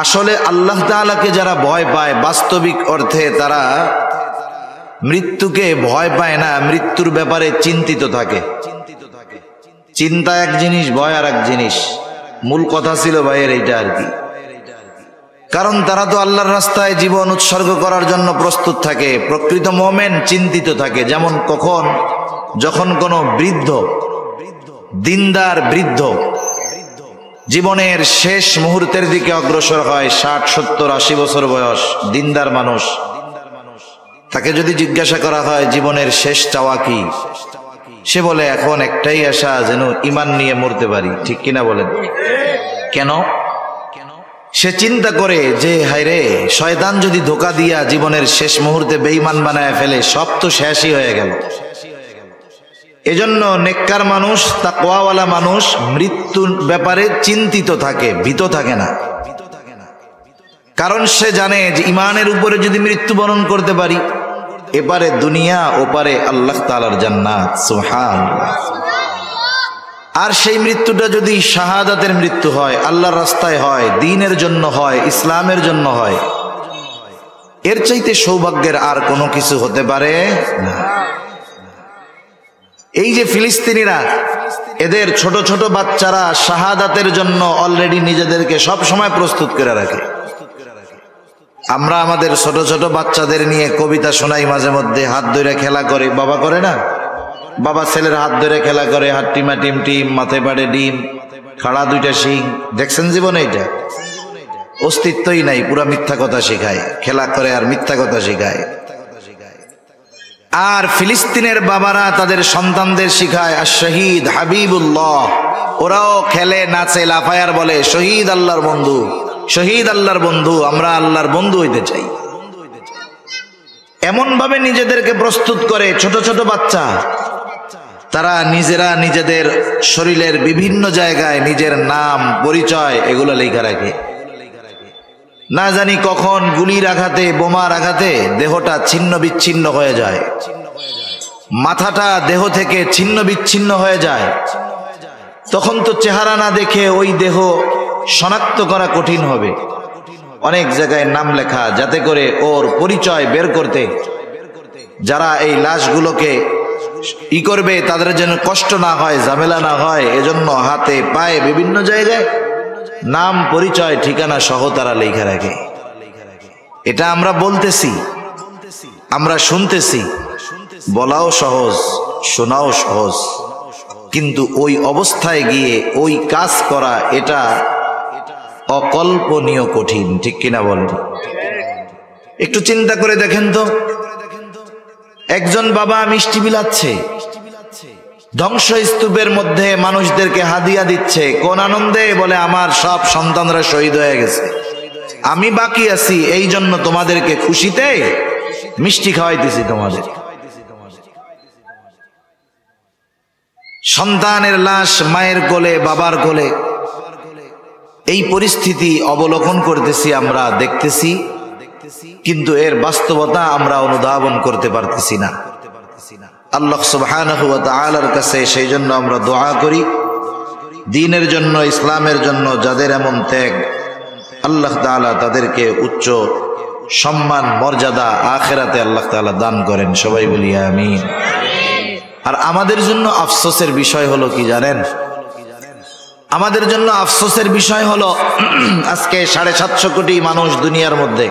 আসলে আল্লাহ তাআলাকে যারা ভয় পায় বাস্তবিক অর্থে তারা মৃত্যুকে ভয় পায় না, মৃত্যুর ব্যাপারে চিন্তিত থাকে। চিন্তা এক জিনিস, ভয় আর এক জিনিস। মূল কথা ছিল ভাইয়ের এইটা আর কি। কারণ তারা তো আল্লাহর রাস্তায় জীবন উৎসর্গ করার জন্য প্রস্তুত থাকে। প্রকৃত মুমিন চিন্তিত থাকে। যেমন যখন কোনো বৃদ্ধ, দিনদার বৃদ্ধ জীবনের শেষ মুহূর্তের দিকে অগ্রসর হয়, 60, 70, 80 বছর বয়স, দিনদার মানুষ, তাকে যদি জিজ্ঞাসা করা হয় জীবনের শেষ চাওয়া কি, সে বলে এখন একটাই আশা, যেন ঈমান নিয়ে মরতে পারি। ঠিক কিনা বলেন? কেন? সে চিন্তা করে যে হায়রে, শয়তান যদি ধোঁকা দিয়া জীবনের শেষ মুহূর্তে বেঈমান বানায় ফেলে, সব তো শেষই হয়ে গেল। এজন্য নেককার মানুষ, তাকওয়াওয়ালা মানুষ মৃত্যুর ব্যাপারে চিন্তিত থাকে, ভীত থাকে না। কারণ সে জানে যে ঈমানের উপরে যদি মৃত্যুবরণ করতে পারি, এপারে দুনিয়া, ওপারে আল্লাহ তাআলার জান্নাত। সুবহানাল্লাহ। আর সেই মৃত্যুটা যদি শাহাদাতের মৃত্যু হয়, আল্লাহর রাস্তায় হয়, দ্বীনের জন্য হয়, ইসলামের জন্য হয়, এর চাইতে সৌভাগ্যের আর কোনো কিছু হতে পারে না। এই যে ফিলিস্তিনিরা, এদের ছোট ছোট বাচ্চারা শাহাদাতের জন্য অলরেডি নিজেদেরকে সব সময় প্রস্তুত করে রাখে। আমরা আমাদের ছোট ছোট বাচ্চাদের নিয়ে কবিতা শোনাই, মাঝে মধ্যে হাত ধরে খেলা করে। বাবা করে না? বাবা ছেলের হাত ধরে খেলা করে, হাত টিমা টিম টিম, মাথায় পাড়ে ডিম, খাড়া দুইটা শিং। দেখছেন জীবনে? এটা অস্তিত্বই নাই, পুরা মিথ্যা কথা শিখায়। খেলা করে আর মিথ্যা কথা শিখায়। আর ফিলিস্তিনের বাবারা তাদের সন্তানদের শিখায় আশ-শহীদ হাবিবুল্লাহ। ওরাও খেলে, নাচে, লাফায়ার বলে শহীদ আল্লাহর বন্ধু, শহীদ আল্লাহর বন্ধু, আমরা আল্লাহর বন্ধু হইতে চাই। এমন ভাবে নিজেদেরকে প্রস্তুত করে ছোট ছোট বাচ্চা, তারা নিজেরা নিজেদের শরীরের বিভিন্ন জায়গায় নিজের নাম, পরিচয় এগুলো লেখা রাখে। না জানি কখন গুলির আঘাতে, বোমার আঘাতে দেহটা ছিন্ন বিচ্ছিন্ন হয়ে যায়, মাথাটা দেহ থেকে ছিন্ন বিচ্ছিন্ন হয়ে যায়। তখন তো চেহারা না দেখে ওই দেহ শনাক্ত করা কঠিন হবে। অনেক জায়গায় নাম লেখা, যাতে করে ওর পরিচয় বের করতে যারা এই লাশগুলোকে করবে তাদের যেন কষ্ট না হয়, ঝামেলা না হয়, এজন্য হাতে পায়ে বিভিন্ন জায়গায় নাম, পরিচয়, ঠিকানা সহ তারা লেখা রাখে। এটা আমরা বলতেছি, আমরা শুনতেছি, বলাও সহজ, শোনাও সহজ, কিন্তু ওই অবস্থায় গিয়ে ওই কাজ করা এটা অকল্পনীয় কঠিন। ঠিক কিনা বলেন? একটু চিন্তা করে দেখেন তো, একজন বাবা মিষ্টি বিলাচ্ছে, ধ্বংসস্তূপের মধ্যে মানুষদেরকে হাদিয়া দিচ্ছে। কোন আনন্দে? বলে আমার সব সন্তানরা শহীদ হয়ে গেছে, আমি বাকি আছি, এই জন্য তোমাদেরকে খুশিতে মিষ্টি খাওয়াইতেছি তোমাদের। সন্তানের লাশ মায়ের কোলে, বাবার কোলে, এই পরিস্থিতি অবলোকন করতেছি আমরা, দেখতেছি, কিন্তু এর বাস্তবতা আমরা অনুধাবন করতে পারতেছি না। আল্লাহ সুবহানাহু ওয়া তাআলার কাছে সেই জন্য আমরা দোয়া করি, দ্বীনের জন্য, ইসলামের জন্য যাদের এমন ত্যাগ, আল্লাহ তাআলা তাদেরকে উচ্চ সম্মান, মর্যাদা আখিরাতে আল্লাহ তাআলা দান করেন। সবাই বলি আমিন। আর আমাদের জন্য আফসোসের বিষয় হলো কি জানেন? আমাদের জন্য আফসোসের বিষয় হলো আজকে 750 কোটি মানুষ দুনিয়ার মধ্যে,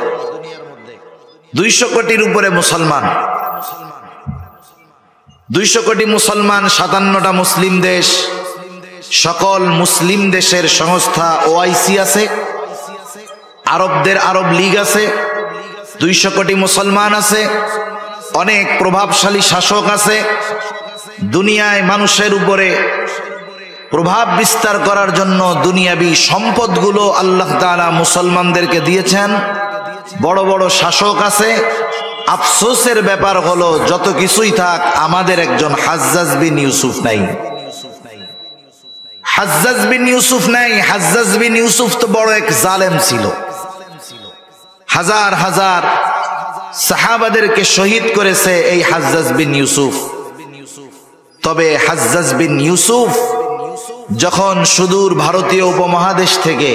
200 কোটির উপরে মুসলমান, 200 কোটি মুসলমান, 57টা মুসলিম দেশ, সকল মুসলিম দেশের সংস্থা ওআইসি আছে, আরবদের আরব লীগ আছে, 200 কোটি মুসলমান আছে, অনেক প্রভাবশালী শাসক আছে। দুনিয়ায় মানুষের উপরে প্রভাব বিস্তার করার জন্য দুনিয়াবি সম্পদগুলো আল্লাহ তাআলা মুসলমানদেরকে দিয়েছেন। বড় বড় শাসক আছে। আফসোসের ব্যাপার হলো যত কিছুই থাক, আমাদের একজন হাজ্জাজ বিন ইউসুফ নাই। হাজ্জাজ বিন ইউসুফ নাই। হাজ্জাজ বিন ইউসুফ তো বড় এক জালেম ছিল, হাজার হাজার সাহাবাদেরকে শহীদ করেছে এই হাজ্জাজ বিন ইউসুফ। তবে হাজ্জাজ বিন ইউসুফ যখন সুদূর ভারতীয় উপমহাদেশ থেকে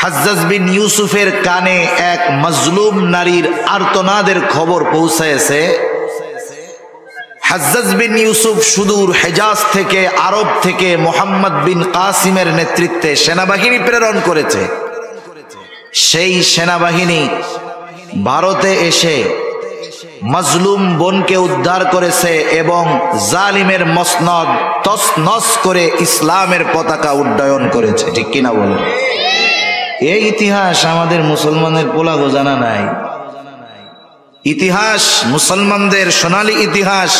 হাজ্জাজ বিন ইউসুফের কানে এক মজলুম নারীর আর্তনাদের খবর পৌঁছেছে। হাজ্জাজ বিন ইউসুফ সুদূর হেজাজ থেকে, আরব থেকে মুহাম্মদ বিন কাসিমের নেতৃত্বে সেনাবাহিনী প্রেরণ করেছে। সেই সেনাবাহিনী ভারতে এসে মজলুম বোনকে উদ্ধার করেছে এবং জালিমের মসনদ তছনছ করে ইসলামের পতাকা উড্ডয়ন করেছে। ঠিক কিনা বলেন? এই ইতিহাস আমাদের মুসলমানের পোলাগো জানা নাই। ইতিহাস মুসলমানদের সোনালী ইতিহাস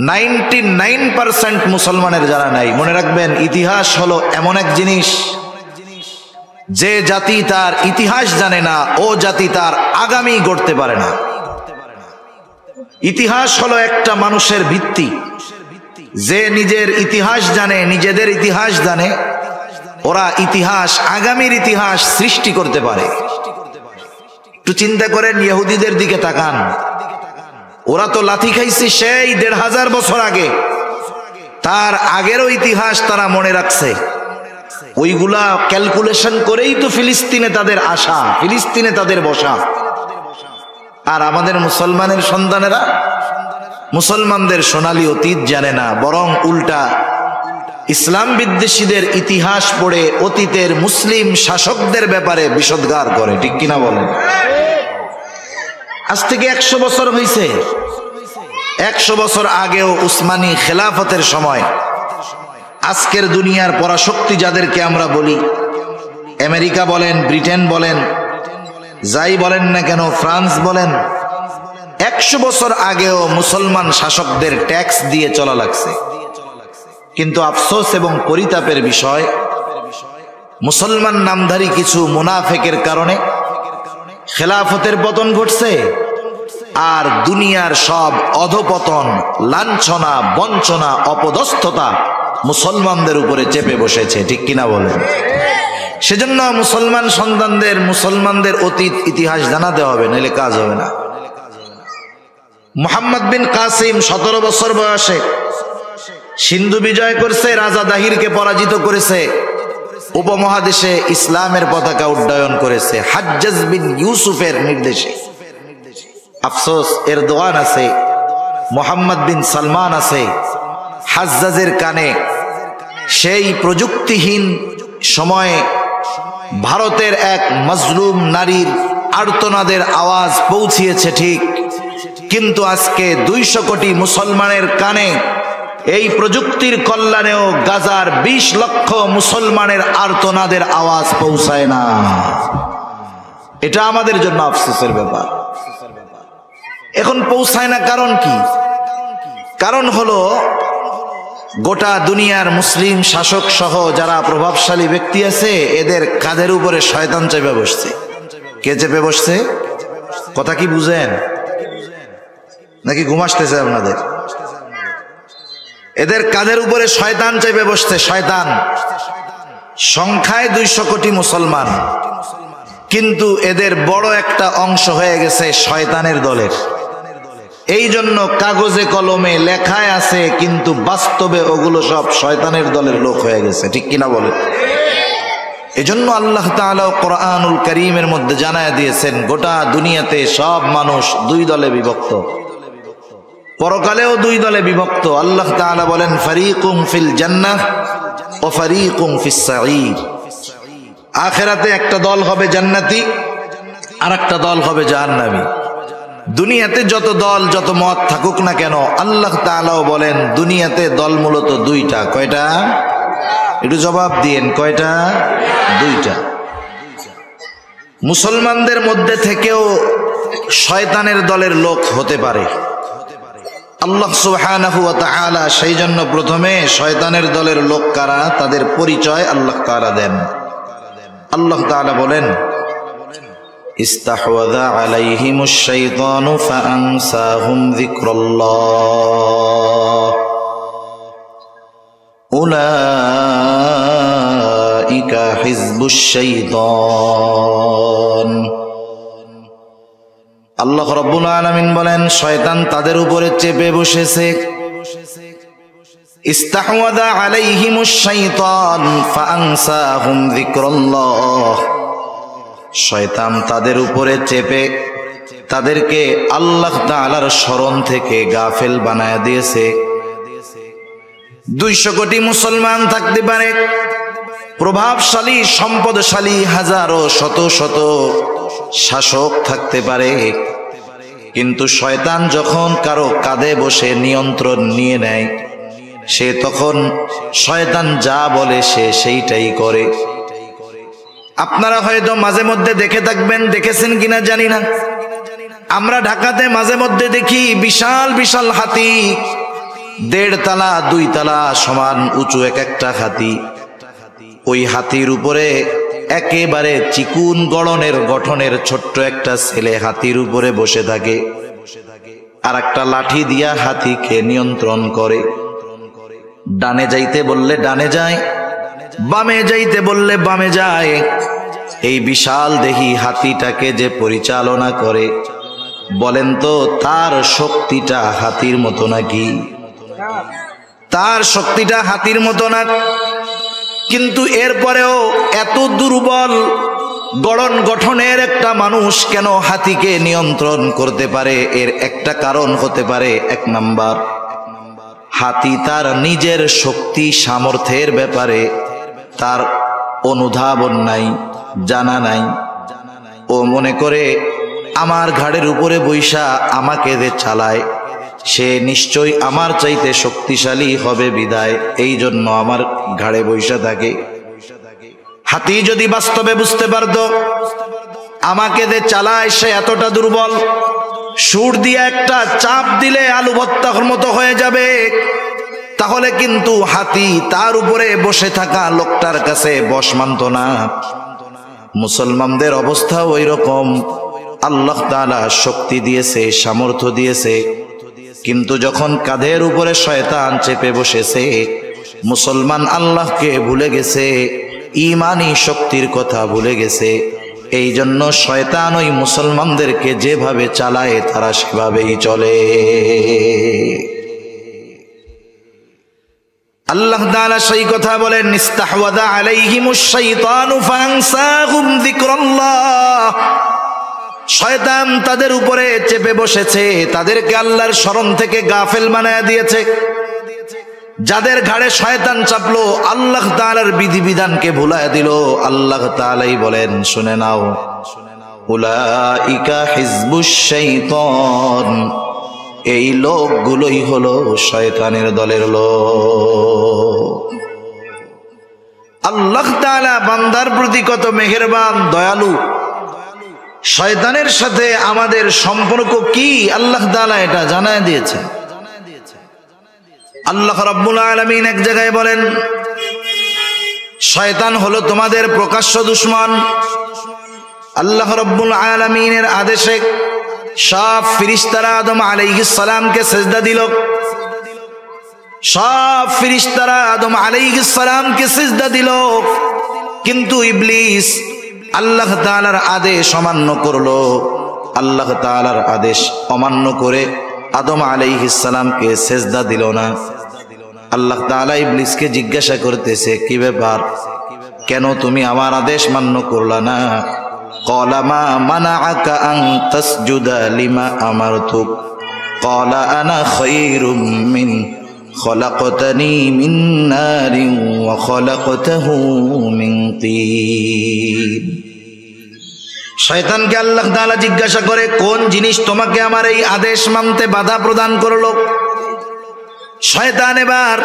99% মুসলমানের জানা নাই। মনে রাখবেন, ইতিহাস হলো এমন এক জিনিস, যে জাতি তার ইতিহাস জানে না ও জাতি তার আগামী গড়তে পারে না। ইতিহাস হলো একটা মানুষের ভিত্তি। যে নিজের ইতিহাস জানে, নিজেদের ইতিহাস জানে, ওরা ইতিহাস, আগামীর ইতিহাস সৃষ্টি করতে পারে। একটু চিন্তা করেন, ইহুদিদের দিকে তাকান। ওরা তো লাথি খাইছে সেই 1500 বছর আগে, তার আগেরও ইতিহাস তারা মনে রাখছে। ওইগুলা ক্যালকুলেশন করেই তো ফিলিস্তিনে তাদের আসা, ফিলিস্তিনে তাদের বসা। আর আমাদের মুসলমানের সন্তানেরা মুসলমানদের সোনালী অতীত জানে না, বরং উল্টা ইসলাম বিদ্বেষীদের ইতিহাস পড়ে অতীতের মুসলিম শাসকদের ব্যাপারে বিষোদ্গার করে। ঠিক কিনা বলেন? আজ থেকে 100 বছর হয়েছে। 100 বছর আগেও উসমানী খেলাফতের সময় আজকের দুনিয়ার পরাশক্তি যাদেরকে আমরা বলি, আমেরিকা বলেন, ব্রিটেন বলেন, যাই বলেন না কেন, ফ্রান্স বলেন, 100 বছর আগেও মুসলমান শাসকদের ট্যাক্স দিয়ে চলা লাগছে। কিন্তু আফসোস এবং পরিতাপের বিষয়, মুসলমান নামধারী কিছু মুনাফেকের কারণে খেলাফতের পতন ঘটছে, আর দুনিয়ার সব অধপতন, লাঞ্ছনা, বঞ্চনা, অপদস্থতা মুসলমানদের উপরে চেপে বসেছে। ঠিক কিনা বলেন? সেজন্য মুসলমান সন্তানদের মুসলমানদের অতীত ইতিহাস জানাতে হবে, নইলে কাজ হবে না। মুহাম্মদ বিন কাসিম 17 বছর বয়সে সিন্ধু বিজয় করছে, রাজা দাহিরকে পরাজিত করেছে, উপমহাদেশে ইসলামের পতাকা উড্ডয়ন করেছে হাজ্জাজ বিন ইউসুফের নির্দেশে। আফসোস, এরদোয়ান আছে, মোহাম্মদ বিন সালমান আছে, হাজ্জাজের কানে সেই প্রযুক্তিহীন সময়ে ভারতের এক মজলুম নারীর আর্তনাদের আওয়াজ পৌঁছিয়েছে ঠিক, কিন্তু আজকে 200 কোটি মুসলমানের কানে এই প্রযুক্তির কল্যাণেও গাজার 20 লক্ষ মুসলমানের আর্তনাদের আওয়াজ পৌঁছায় না। এটা আমাদের জন্য আফসোসের ব্যাপার। এখন পৌঁছায় না, কারণ কি? কারণ হলো গোটা দুনিয়ার মুসলিম শাসক সহ যারা প্রভাবশালী ব্যক্তি আছে, এদের কাঁধের উপরে শয়তান চেপে বসছে। কে চেপে বসছে? কথা কি বুঝেন নাকি ঘুম আসতেছে আপনাদের? এদের কাঁধের উপরে শয়তান চেপে বসছে। শয়তান সংখ্যায় 200 কোটি মুসলমান, কিন্তু এদের বড় একটা অংশ হয়ে গেছে শয়তানের দলের। এই জন্য কাগজে কলমে লেখায় আছে, কিন্তু বাস্তবে ওগুলো সব শয়তানের দলের লোক হয়ে গেছে। ঠিক কিনা বলে? এজন্য আল্লাহ তাআলা কোরআনুল কারীমের মধ্যে জানায় দিয়েছেন, গোটা দুনিয়াতে সব মানুষ 2 দলে বিভক্ত, পরকালেও 2 দলে বিভক্ত। আল্লাহ তাআলা বলেন, ফারীকুম ফিল জান্নাহ ওয়া ফারীকুম ফিস সাঈর। আখিরাতে একটা দল হবে জান্নাতি, আর একটা দল হবে জাহান্নামী। দুনিয়াতে যত দল, যত মত থাকুক না কেন, আল্লাহ তাআলাও বলেন দুনিয়াতে দল মূলত 2টা। কয়টা? একটু জবাব দিয়েন, কয়টা? 2টা। মুসলমানদের মধ্যে থেকেও শয়তানের দলের লোক হতে পারে। আল্লাহ সুবহানাহু ওয়া তাআলা সেই জন্য প্রথমে শয়তানের দলের লোক কারা, তাদের পরিচয় আল্লাহ তাআলা দেন। আল্লাহ তাআলা বলেন, ইস্তাহওয়াযা আলাইহিমুশ শাইতানু ফাআনসাহুম যিকরাল্লাহ উলাইকা হিজবুশ শাইতান। আল্লাহ রাব্বুল আলামিন বলেন, শয়তান তাদের উপরে চেপে বসেছে। ইস্তাহওয়াযা আলাইহিমুশ শাইতান ফাআনসাহুম যিকরাল্লাহ, শয়তান তাদের উপরে চেপে তাদেরকে আল্লাহ তাআলার স্মরণ থেকে গাফেল বানায় দিয়েছে। 200 কোটি মুসলমান থাকতে পারে, প্রভাবশালী সম্পদশালী হাজারো শত শত শাসক থাকতে পারে, কিন্তু শয়তান যখন কারো কাঁধে বসে নিয়ন্ত্রণ নিয়ে নেয়, সে তখন শয়তান যা বলে সে সেইটাই করে। আপনারা হয়তো মাঝে মধ্যে দেখে থাকবেন, দেখেছেন কিনা জানি না, আমরা ঢাকাতে মাঝে মধ্যে দেখি বিশাল বিশাল হাতি, 1.5 তলা 2 তলা সমান উঁচু এক একটা হাতি। ওই হাতির উপরে একেবারে চিকুন গঠনের ছোট্ট একটা ছেলে হাতির উপরে বসে থাকে, আর একটা লাঠি দিয়া হাতিকে নিয়ন্ত্রণ করে। ডানে যাইতে বললে ডানে যায়, বামে যাইতে বললে বামে যায়। এই বিশাল দেহি হাতিটাকে যে পরিচালনা করে, বলেন তো তার শক্তিটা হাতির মতো নাকি? তার শক্তিটা হাতির মতো না, কিন্তু এরপরেও এত দুর্বল গঠনের একটা মানুষ কেন হাতিকে নিয়ন্ত্রণ করতে পারে? এর একটা কারণ হতে পারে, 1 নাম্বার, হাতি তার নিজের শক্তি সামর্থ্যের ব্যাপারে তার অনুধাবন নাই, জানা নাই। ও মনে করে আমার ঘাড়ের উপরে বৈশা আমাকে যে চালায়, সে নিশ্চয়ই আমার চাইতে শক্তিশালী হবে বিদায় এই জন্য আমার ঘাড়ে বৈশা থাকে। হাতি যদি বাস্তবে বুঝতে পারত আমাকে যে চালায় সে এতটা দুর্বল, সুর দিয়ে একটা চাপ দিলে আলু ভর্তার মতো হয়ে যাবে, তাহলে কিন্তু হাতি তার উপরে বসে থাকা লোকটার কাছে বশ মানত না। মুসলমানদের অবস্থা ওই রকম। আল্লাহ তাআলা শক্তি দিয়েছে, সামর্থ্য দিয়েছে, কিন্তু যখন কাঁধের উপরে শয়তান চেপে বসেছে, মুসলমান আল্লাহকে ভুলে গেছে, ঈমানি শক্তির কথা ভুলে গেছে। এই জন্য শয়তান ওই মুসলমানদেরকে যেভাবে চালায় তারা সেভাবেই চলে। আল্লাহ তাআলা সেই কথা বলেন, ইস্তাহওয়াযা আলাইহিমুশ শাইতানু ফাআনসাহুম যিকরাল্লাহ, শয়তান তাদের উপরে চেপে বসেছে, তাদেরকে আল্লাহর স্মরণ থেকে গাফেল বানায় দিয়েছে। যাদের ঘাড়ে শয়তান চাপলো আল্লাহ তাআলার বিধিবিধানকে ভুলায় দিল। আল্লাহ তাআলাই বলেন, শুনে নাও, উলাইকা হিজবুশ শাইতান, এই লোকগুলোই হলো শয়তানের দলের লোক। আল্লাহ তাআলা বান্দার প্রতি কত মেহেরবান, দয়ালু। শয়তানের সাথে আমাদের সম্পর্ক কি আল্লাহ তাআলা এটা জানায় দিয়েছে। আল্লাহ রাব্বুল আলামিন এক জায়গায় বলেন, শয়তান হলো তোমাদের প্রকাশ্য দুশমন। আল্লাহ রাব্বুল আলামিনের আদেশে সব ফেরেশতারা আদম আলাইহিস সালামকে সিজদা দিল। সব ফেরেশতারা আদম আলাইহিস সালামকে সিজদা দিল, কিন্তু ইবলিস আল্লাহ তাআলার আদেশ অমান্য করলো। আল্লাহ তাআলার আদেশ অমান্য করে আদম আলাইহিস সালামকে সিজদা দিল না। আল্লাহ তাআলা ইবলিসকে জিজ্ঞাসা করতেছে, কি ব্যাপার, কেন তুমি আমার আদেশ মান্য করলা না? ক্বালা মা মানাআকা আন তাসজুদা লিমা আমারতুক ক্বালা আনা খায়রুম মিন খলাকতানি মিন নারিন ওয়া খলাকতাহু মিন তিন। শয়তানকে আল্লাহ তাআলা জিজ্ঞাসা করে, কোন জিনিস তোমাকে আমার এই আদেশ মানতে বাধা প্রদান করলো? শয়তান এবার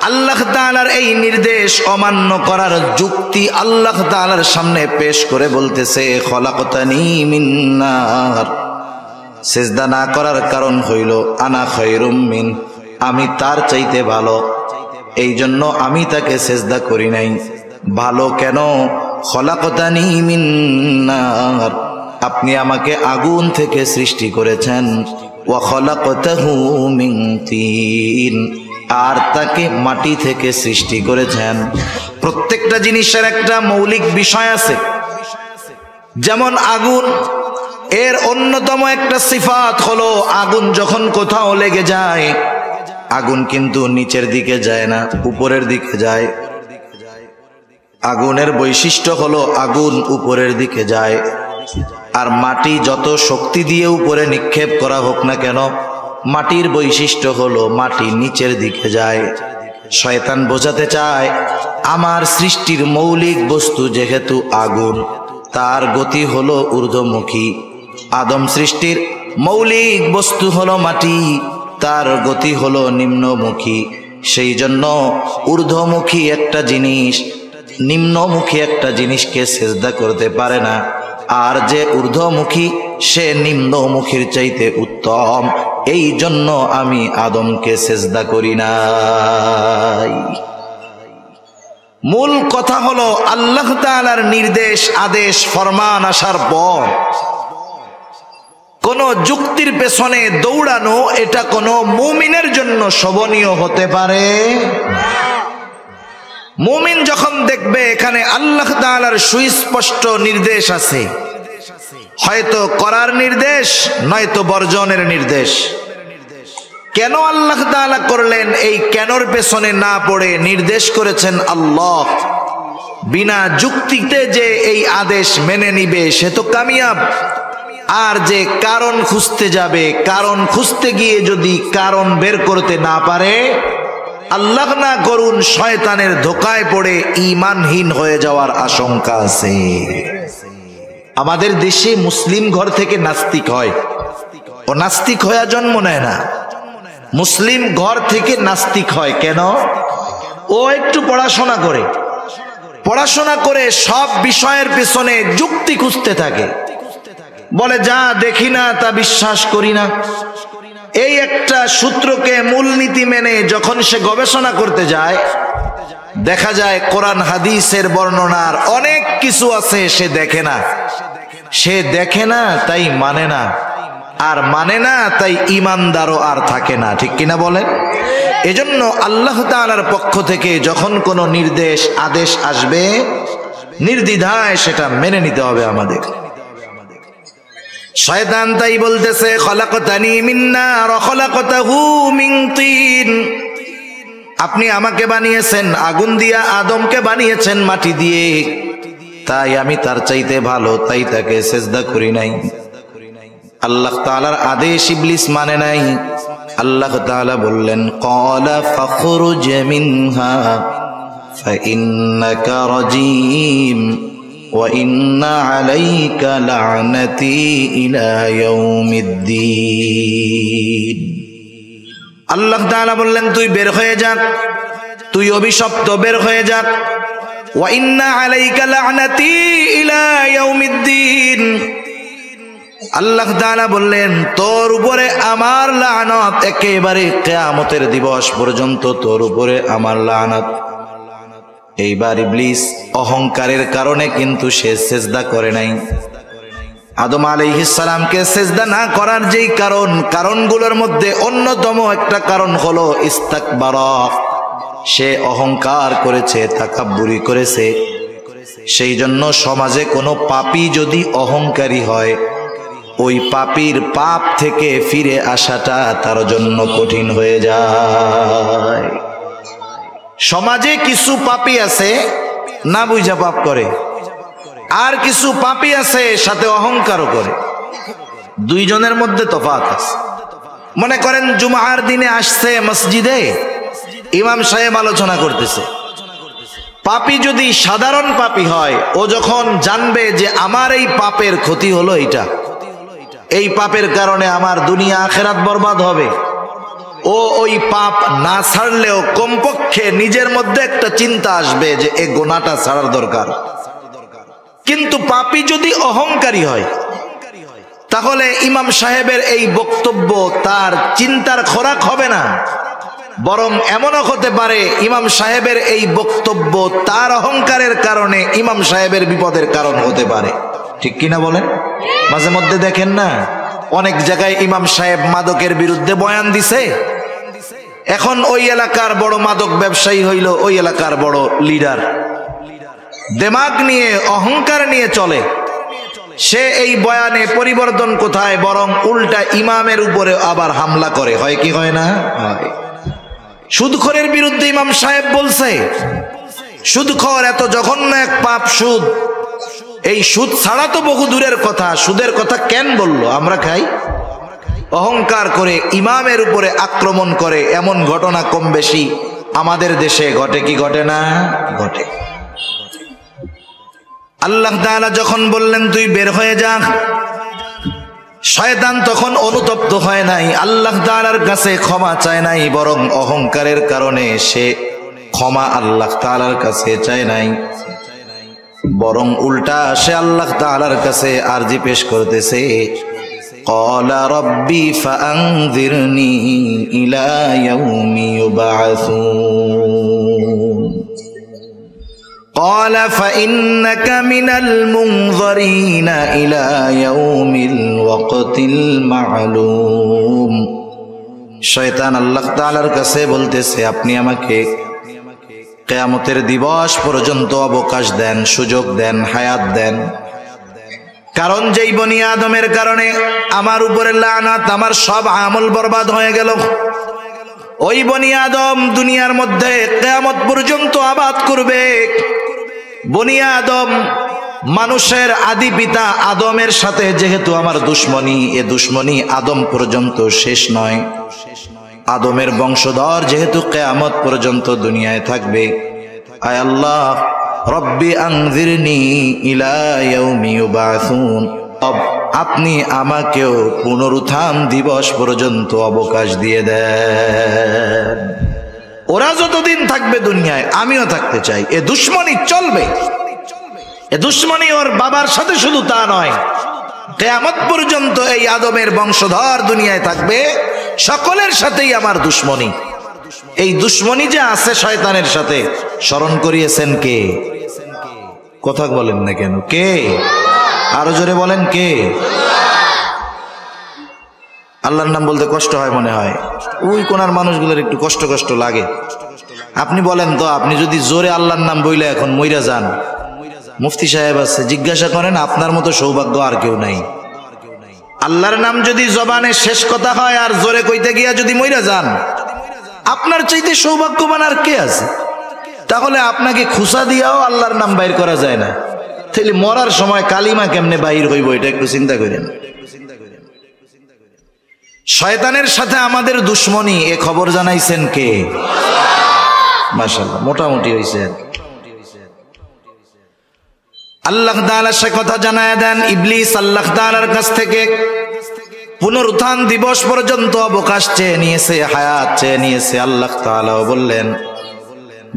আল্লাহ তাআলার এই নির্দেশ অমান্য করার যুক্তি আল্লাহ তাআলার সামনে পেশ করে বলতেছে, খলাকতানি মিন নার, সিজদা না করার কারণ হইল আনা খায়রুম মিন, আমি তার চাইতে ভালো, এই জন্য আমি তাকে সিজদা করি নাই। ভালো কেন? খলাকতানি মিন নার, আপনি আমাকে আগুন থেকে সৃষ্টি করেছেন, ওয়া খলাকতাহু মিন তিন, আর তাকে মাটি থেকে সৃষ্টি করেছেন। প্রত্যেকটা জিনিসের একটা মৌলিক বিষয় আছে। যেমন আগুন, এর অন্যতম একটা সিফাত হলো আগুন যখন কোথাও লেগে যায়, আগুন কিন্তু নিচের দিকে যায় না, উপরের দিকে যায়। আগুনের বৈশিষ্ট্য হলো আগুন উপরের দিকে যায়। আর মাটি যত শক্তি দিয়ে উপরে নিক্ষেপ করা হোক না কেন, মাটির বৈশিষ্ট্য হলো মাটি নিচের দিকে যায়। শয়তান বোঝাতে চায় আমার সৃষ্টির মৌলিক বস্তু যেহেতু আগুন, তার গতি হলো ঊর্ধ্বমুখী। আদম সৃষ্টির মৌলিক বস্তু হলো মাটি, তার গতি হলো নিম্নমুখী। সেই জন্য ঊর্ধ্বমুখী একটা জিনিস নিম্নমুখী একটা জিনিসকে সেজদা করতে পারে না। আর যে ঊর্ধ্বমুখী সে নিম্নমুখীর চাইতে উত্তম। এই জন্য আমি আদমকে সেজদা করি নাই। মূল কথা হলো আল্লাহ তাআলার নির্দেশ, আদেশ, ফরমান আসার পর কোন যুক্তির পেছনে দৌড়ানো এটা কোন মুমিনের জন্য শোভনীয় হতে পারে। মুমিন যখন দেখবে এখানে আল্লাহ তাআলার সুস্পষ্ট নির্দেশ আছে, হয়তো করার নির্দেশ নয়তো বর্জনের নির্দেশ, কেন আল্লাহ তাআলা করলেন এই কেনর পেছনে না পড়ে নির্দেশ করেছেন আল্লাহ, বিনা যুক্তিতে যে এই আদেশ মেনে নিবে সে তো কামিয়াব। আর যে কারণ খুঁজতে যাবে, কারণ খুঁজতে গিয়ে যদি কারণ বের করতে না পারে, আল্লাহ না করুন শয়তানের ধোকায় পড়ে ঈমানহীন হয়ে যাওয়ার আশঙ্কা আছে। আমাদের দেশে মুসলিম ঘর থেকে নাস্তিক হয়, ও নাস্তিক হয়ে জন্ম নেয় না। মুসলিম ঘর থেকে নাস্তিক হয় কেন? ও একটু পড়াশোনা করে, পড়াশোনা করে সব বিষয়ের পেছনে যুক্তি খুঁজতে থাকে, বলে যা দেখি না তা বিশ্বাস করি না। এই একটা সূত্রকে মূলনীতি মেনে যখন সে গবেষণা করতে যায়, দেখা যায় কোরআন হাদিসের বর্ণনার অনেক কিছু আছে সে দেখে না। সে দেখে না তাই মানে না, আর মানে না তাই ঈমানদারও আর থাকে না। ঠিক কিনা বলেন? এজন্য আল্লাহ তাআলার পক্ষ থেকে যখন কোনো নির্দেশ, আদেশ আসবে, নির্দ্বিধায় সেটা মেনে নিতে হবে আমাদের। শয়তান তাই বলতেছে খলাকতানি মিন নার ওয়া খলাকতাহু মিন তিন, আপনি আমাকে বানিয়েছেন আগুন দিয়া, আদমকে বানিয়েছেন মাটি দিয়ে, তাই আমি তার চাইতে ভালো, তাই তাকে সেজদা করি নাই। আল্লাহ তাআলার আদেশ ইবলিস মানে নাই। আল্লাহ তাআলা বললেন ক্বালা ফাখরুজ মিনহা ফাইন্নাকা রাজিম ওয়া ইন্না আলাইকা লা'নাতি ইলা ইয়াউমিদ্দিন। আল্লাহ তাআলা বললেন তুই বের হয়ে যা, তুই অভিশপ্ত, বের হয়ে যা। ওয়া ইন্না আলাইকা লা'নাতি ইলা ইয়াউমিদ্দিন। আল্লাহ তাআলা বললেন তোর উপরে আমার লানত একেবারে কিয়ামতের দিবস পর্যন্ত, তোর উপরে আমার লানত। এইবার ইবলিস অহংকারের কারণে কিন্তু সে সেজদা করে নাই। আদম আলাইহিস সালামকে সেজদা না করার যেই কারণগুলোর মধ্যে অন্যতম একটা কারণ হলো ইস্তাকবারা, সে অহংকার করেছে, তাকাব্বুরি করেছে। সেই জন্য সমাজে কোনো পাপী যদি অহংকারী হয়, ওই পাপীর পাপ থেকে ফিরে আসাটা তার জন্য কঠিন হয়ে যায়। সমাজে কিছু পাপী আছে না বুঝা পাপ করে, আর কিছু পাপী আছে সাথে অহংকারও করে। দুইজনের মধ্যে তফাৎ আছে। মনে করেন জুমার দিনে আসছে মসজিদে, ইমাম সাহেব আলোচনা করতেছে। পাপী যদি সাধারণ পাপী হয়, ও যখন জানবে যে আমার এই পাপের ক্ষতি হলো এইটা, এই পাপের কারণে আমার দুনিয়া আখিরাত বরবাদ হবে, ও ওই পাপ না ছাড়লেও কমপক্ষে নিজের মধ্যে একটা চিন্তা আসবে যে এই গুনাহটা ছাড়ার দরকার। কিন্তু পাপী যদি অহংকারী হয়, তাহলে ইমাম সাহেবের এই বক্তব্য তার চিন্তার খোরাক হবে না, বরং এমনও হতে পারে ইমাম সাহেবের এই বক্তব্য তার অহংকারের কারণে ইমাম সাহেবের বিপদের কারণ হতে পারে। ঠিক কিনা বলেন? মাঝে মধ্যে দেখেন না, অনেক জায়গায় ইমাম সাহেব মাদকের বিরুদ্ধে বয়ান দিছে। এখন ওই এলাকার বড় মাদক ব্যবসায়ী হইল ওই এলাকার বড় লিডার, দিমাগ নিয়ে, অহংকার নিয়ে চলে। সে এই বয়ানে পরিবর্তন কোথায়, বরং উল্টা ইমামের উপরে আবার হামলা করে। হয় কি হয় না? হয়। সুদখোরের বিরুদ্ধে ইমাম সাহেব বলছে, সুদখোর এত জঘন্য এক পাপ সুদ। এই সুদ ছাড়া তো বহু দূরের কথা, সুদের কথা কেন বললো? আমরা খাই। অহংকার করে ইমামের উপরে আক্রমণ করে এমন ঘটনা কম বেশি আমাদের দেশে ঘটে কি ঘটে না? ঘটে। আল্লাহ তাআলা যখন বললেন তুই বের হয়ে যা, শয়তান তখন অনুতপ্ত হয় নাই, আল্লাহ তাআলার কাছে ক্ষমা চায় নাই, বরং অহংকারের কারণে সে ক্ষমা আল্লাহ তাআলার কাছে চায় নাই, বরং উল্টা সে আল্লাহ তাআলার কাছে আরজি পেশ করতেছে, ক্বালা রাব্বি ফাআনযিরনি ইলা ইয়াউমি ইউবআসুন قال فإنك من المنظرين إلى يوم الوقت المعلوم। শয়তান আল্লাহ তাআলার কাছে বলতেছে আপনি আমাকে কিয়ামতের দিবস পর্যন্ত অবকাশ দেন, সুযোগ দেন, হায়াত দেন, কারণ যেই বনি আদমের কারণে আমার উপরে লানাত, আমার সব আমল বরবাদ হয়ে গেল। ওই বনি আদম দুনিয়ার মধ্যে কিয়ামত পর্যন্ত আবাদ করবে। বনি আদম মানুষের আদি পিতা আদমের সাথে যেহেতু আমার দুশ্মনী, এ দুশ্মনী আদম পর্যন্ত শেষ নয়। আদমের বংশধর যেহেতু কিয়ামত পর্যন্ত দুনিয়ায় থাকবে। আয় আল্লাহ রব্বি আনযিরনি ইলা ইয়াউমি ইউবআসুন, আপনি আমাকেও পুনরুত্থান দিবস পর্যন্ত অবকাশ দিয়ে দেন। ওরা যতদিন থাকবে দুনিয়ায় আমিও থাকতে চাই। এ দুশ্মনী চলবে। এ দুশ্মনী ওর বাবার সাথে শুধু তা নয়, কিয়ামত পর্যন্ত এই আদমের বংশধর দুনিয়ায় থাকবে, সকলের সাথেই আমার দুশ্মনী। এই দুশ্মনী যে আছে শয়তানের সাথে, স্মরণ করিয়েছেন কে? কথা বলেন না কেন? কে? আরো জোরে বলেন কে? আল্লাহর নাম বলতে কষ্ট হয় মনে হয়, ওই কোনার মানুষগুলোর একটু কষ্ট কষ্ট লাগে। আপনি বলেন তো, আপনি যদি জোরে আল্লাহর নাম বইলে এখন মইরা যান, মুফতি সাহেব আছে, জিজ্ঞাসা করেন আপনার মতো সৌভাগ্য আর কেউ নাই। আল্লাহর নাম যদি জবানে শেষ কথা হয় আর জোরে কইতে গিয়া যদি মইরা যান, আপনার চাইতে সৌভাগ্যবান আর কে আছে? তাহলে আপনাকে খুসা দিয়াও আল্লাহর নাম বাইর করা যায় না, তাহলে মরার সময় কালিমা কেমনে বাইর হইব? এটা একটু চিন্তা করেন। শয়তানের সাথে আমাদের দুশ্মনী, এ খবর জানাইছেন কে? মাশাআল্লাহ, মোটামুটি হইছে। আল্লাহ তাআলা সে কথা জানায় দেন, ইবলিস আল্লাহ তাআলার কাছ থেকে পুনরুত্থান দিবস পর্যন্ত অবকাশ চেয়ে নিয়েছে, হায়াত চেয়ে নিয়েছে। আল্লাহ তাআলাও বললেন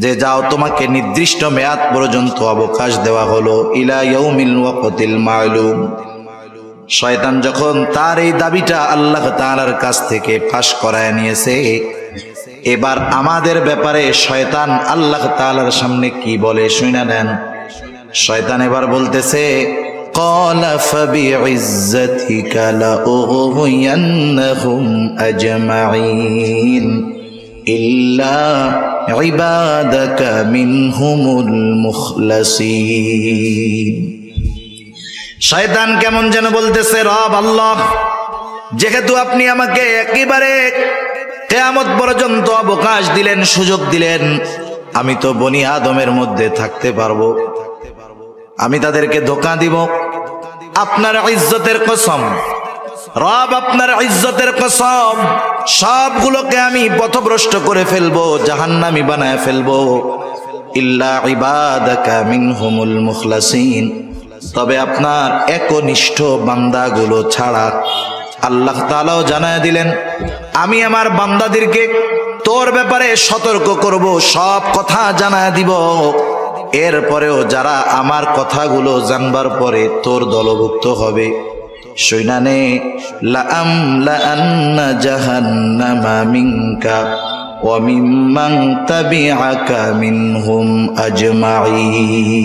যে যাও, তোমাকে নির্দিষ্ট মেয়াদ পর্যন্ত অবকাশ দেওয়া হলো, ইলা ইয়াউমিল ওয়াকতিল মা'লুম। শয়তান যখন তার এই দাবিটা আল্লাহ তাআলার কাছ থেকে ফাঁস করায় নিয়েছে, এবার আমাদের ব্যাপারে শয়তান আল্লাহ তাআলার সামনে কি বলে শুনে নেন। শয়তান এবার বলতেছে, ক্বালা ফাবিইজ্জাতিকা লাউগওয়িয়ান্নাহুম আজমাঈন ইল্লা ইবাদাকা মিনহুমুল মুখলাসিন। শয়তান কেমন যেন বলতেছে, রব আল্লাহ, যেহেতু আপনি আমাকে একেবারে কিয়ামত পর্যন্ত অবকাশ দিলেন, সুযোগ দিলেন, আমি তো বনি আদমের মধ্যে থাকতে পারবো, আমি তাদেরকে ধোঁকা দিব। আপনার ইজ্জতের কসম রব, আপনার ইজ্জতের কসম, সবগুলোকে আমি পথভ্রষ্ট করে ফেলবো, জাহান্নামী বানায় ফেলবো। ইল্লা ইবাদাকা মিনহুমুল মুখলাসিন, তবে আপনার একনিষ্ঠ বান্দাগুলো ছাড়া। আল্লাহ তাআলাও জানায় দিলেন, আমি আমার বান্দাদেরকে তোর ব্যাপারে সতর্ক করব, সব কথা জানায় দিব। এরপরেও যারা আমার কথাগুলো জানবার পরে তোর দলভুক্ত হবে, শুনানে লাআমলাআন্না জাহান্নামা মিনকা ওয়া মিম্মান তাবিআকা মিনহুম আজমাঈন।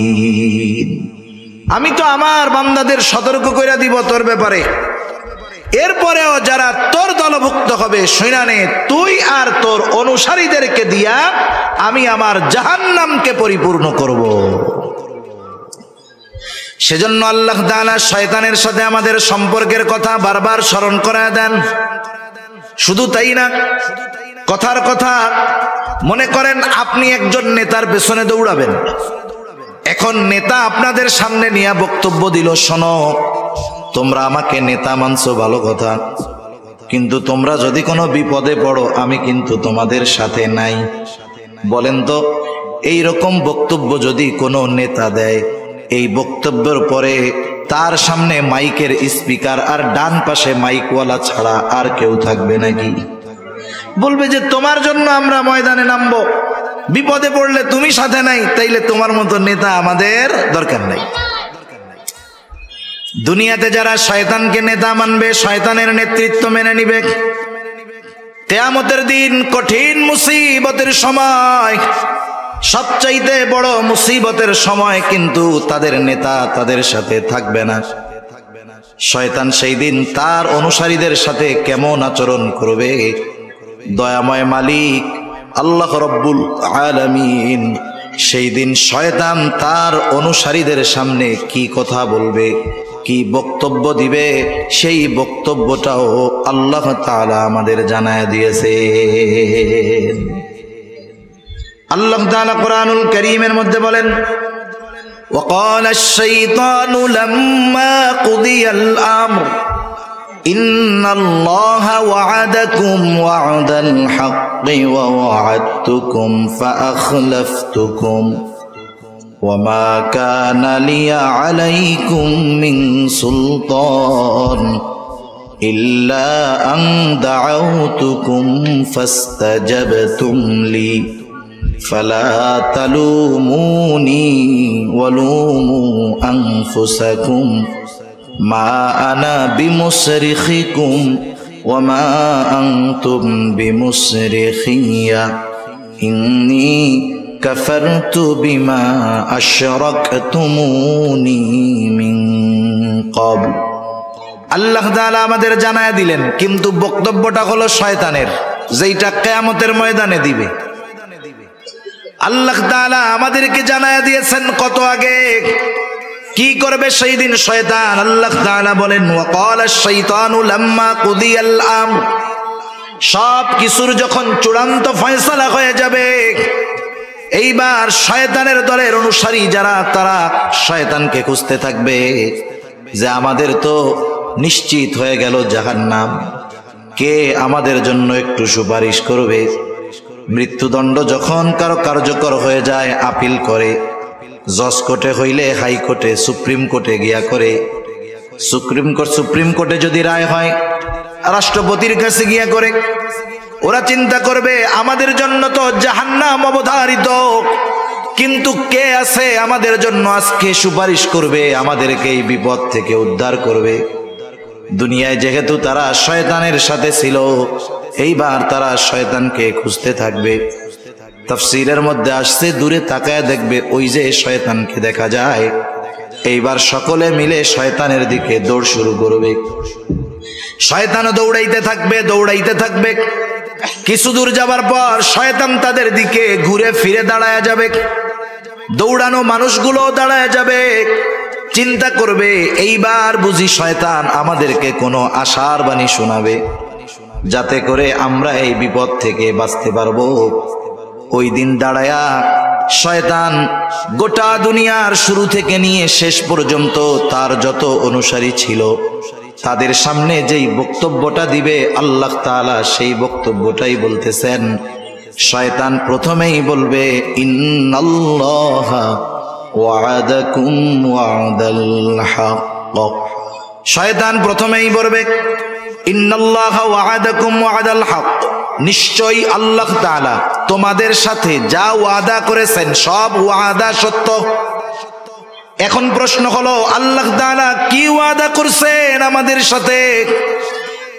আমি তো আমার বান্দাদের সতর্ক করে দিব তোর ব্যাপারে, এরপরেও যারা তোর দলভুক্ত হবে, শুনানে তুই আর তোর অনুসারীদেরকে দিয়া আমি আমার জাহান্নামকে পরিপূর্ণ করব। সেজন্য আল্লাহ তাআলা শয়তানের সাথে আমাদের সম্পর্কের কথা বারবার স্মরণ করায় দেন। শুধু তাই না, কথার কথা, মনে করেন আপনি একজন নেতার পেছনে দৌড়াবেন। এখন নেতা আপনাদের সামনে নিয়ে বক্তব্য দিল, শোনো তোমরা আমাকে নেতা মানছো ভালো কথা, কিন্তু তোমরা যদি কোনো বিপদে পড়ো আমি কিন্তু তোমাদের সাথে নাই। বলেন তো এই রকম বক্তব্য যদি কোনো নেতা দেয়, এই বক্তব্যের পরে তার সামনে মাইকের স্পিকার আর ডান পাশে মাইকওয়ালা ছাড়া আর কেউ থাকবে নাকি? বলবে যে তোমার জন্য আমরা ময়দানে নামবো, বিপদে পড়লে তুমি সাথে নাই, তাইলে তোমার মতো নেতা আমাদের দরকার নাই। দুনিয়াতে যারা শয়তানকে নেতা মানবে, শয়তানের নেতৃত্ব মেনে নিবে, কিয়ামতের দিন কঠিন মুসিবতের সময়, সবচাইতে বড় মুসিবতের সময় কিন্তু তাদের নেতা তাদের সাথে থাকবে না। শয়তান সেই দিন তার অনুসারীদের সাথে কেমন আচরণ করবে, দয়াময় মালিক আল্লাহ রব্বুল আলামিন সেই দিন শয়তান তার অনুসারীদের সামনে কি কথা বলবে, কি বক্তব্য দিবে, সেই বক্তব্যটাও আল্লাহ তাআলা আমাদের জানায় দিয়েছে। আল্লাহ তাআলা কোরআনুল কারীমের মধ্যে বলেন, وقال الشيطان لما قضي الأمر إن الله وعدكم وعد الحق ووعدتكم فأخلفتكم وما كان لي عليكم من سلطان إلا أن دعوتكم فاستجبتم لي فلا تلوموني ولوموا أنفسكم ما أنا بمصرخكم وما أنتم بمصرخي إني كفرت بما أشركتموني من قبل। আল্লাহ তাআলা আমাদের জানায় দিলেন, কিন্তু বক্তব্যটা হলো শয়তানের, যেটা কিয়ামতের ময়দানে দিবে। আল্লাহ তাআলা আমাদেরকে জানায় দিয়েছেন কত আগে কি করবে সেই দিন শয়তান। আল্লাহ তাআলা বলেন, ওয়াকালা আশ-শাইতানু লাম্মা কুদিয়াল আমর, সব কিছুর যখন চূড়ান্ত ফয়সালা হয়ে যাবে, এইবার শয়তানের দলের অনুসারী যারা, তারা শয়তানকে খুঁজতে থাকবে যে আমাদের তো নিশ্চিত হয়ে গেল জাহান্নাম, কে আমাদের জন্য একটু সুপারিশ করবে। মৃত্যুদণ্ড যখন কারো কার্যকর হয়ে যায়, আপিল করে, জজ কোর্টে হইলে হাইকোর্টে, সুপ্রিম কোর্টে গিয়া করে, সুপ্রিম কোর্টে যদি রায় হয় রাষ্ট্রপতির কাছে গিয়া করে। ওরা চিন্তা করবে আমাদের জন্য তো জাহান্নাম অবধারিত, কিন্তু কে আছে আমাদের জন্য আজকে সুপারিশ করবে, আমাদেরকে এই বিপদ থেকে উদ্ধার করবে। দুনিয়ায় যেহেতু তারা শয়তানের সাথে ছিল, এইবার তারা শয়তানকে খুঁজতে থাকবে। তাফসীরের মধ্যে আসছে, দূরে তাকায় দেখবে ওই যে শয়তানকে দেখা যায়, এইবার সকলে মিলে শয়তানের দিকে দৌড় শুরু করবে। শয়তান দৌড়াইতে থাকবে, দৌড়াইতে থাকবে। কিছু দূর যাবার পর শয়তান তাদের দিকে ঘুরে ফিরে দাঁড়ায় যাবে, দৌড়ানো মানুষগুলো দাঁড়ায় যাবে, চিন্তা করবে এইবার বুঝি শয়তান আমাদেরকে কোনো আশার বাণী শোনাবে, যাতে করে আমরা এই বিপদ থেকে বাঁচতে পারবো। ওই দিন দাঁড়ায়া শয়তান গোটা দুনিয়ার শুরু থেকে নিয়ে শেষ পর্যন্ত তার যত অনুসারী ছিল, তাদের সামনে যেই বক্তব্যটা দিবে আল্লাহ তাআলা সেই বক্তব্যটাই বলতেছেন। শয়তান প্রথমেই বলবে, ইন্নাল্লাহা ওয়া'আদাকুম ওয়া'দাল হক। শয়তান প্রথমেই বলবে, ইন্নাল্লাহা ওয়া'আদাকুম ওয়া'দাল হক, নিশ্চয়ই আল্লাহ তাআলা তোমাদের সাথে যা ওয়াদা করেছেন সব ওয়াদা সত্য। এখন প্রশ্ন হলো, আল্লাহ তাআলা কি ওয়াদা করছেন আমাদের সাথে?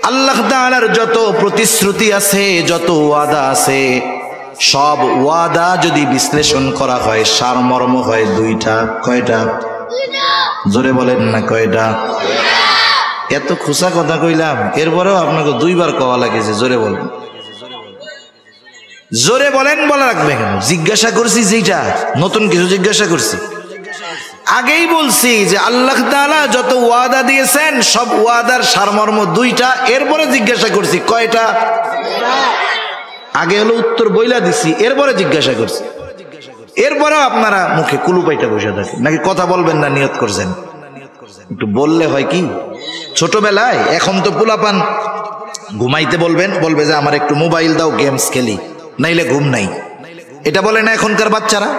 আল্লাহ তাআলার যত প্রতিশ্রুতি আছে, যত ওয়াদা আছে, সব ওয়াদা যদি বিশ্লেষণ করা হয় সারমর্ম হয় দুইটা। কয়টা? জোরে বলেন না, কয়টা? এত খুশা কথা কইলাম, এরপরেও আপনাকে দুইবার কওয়া লাগেছে, জোরে বলেন। জোরে বলেন বলা রাখবে কেন? জিজ্ঞাসা করছি, যেটা নতুন কিছু জিজ্ঞাসা করছি। আগেই বলছি যে আল্লাহ তাআলা যত ওয়াদা দিয়েছেন সব ওয়াদার সারমর্ম দুইটা, এরপরে জিজ্ঞাসা করছি কয়টা। আগে হলো উত্তর বইলা দিছি, এরপরে জিজ্ঞাসা করছি, এরপরেও আপনারা মুখে কুলুপাইটা বসে থাকেন। নাকি কথা বলবেন না নিয়ত করছেন? একটু বললে হয় কি, ছোটবেলায়, এখন তো পোলাপান ঘুমাইতে বলবে যে আমার একটু মোবাইল দাও, গেমস খেলি, নাইলে ঘুম নাই, এটা বলে না এখনকার বাচ্চারা।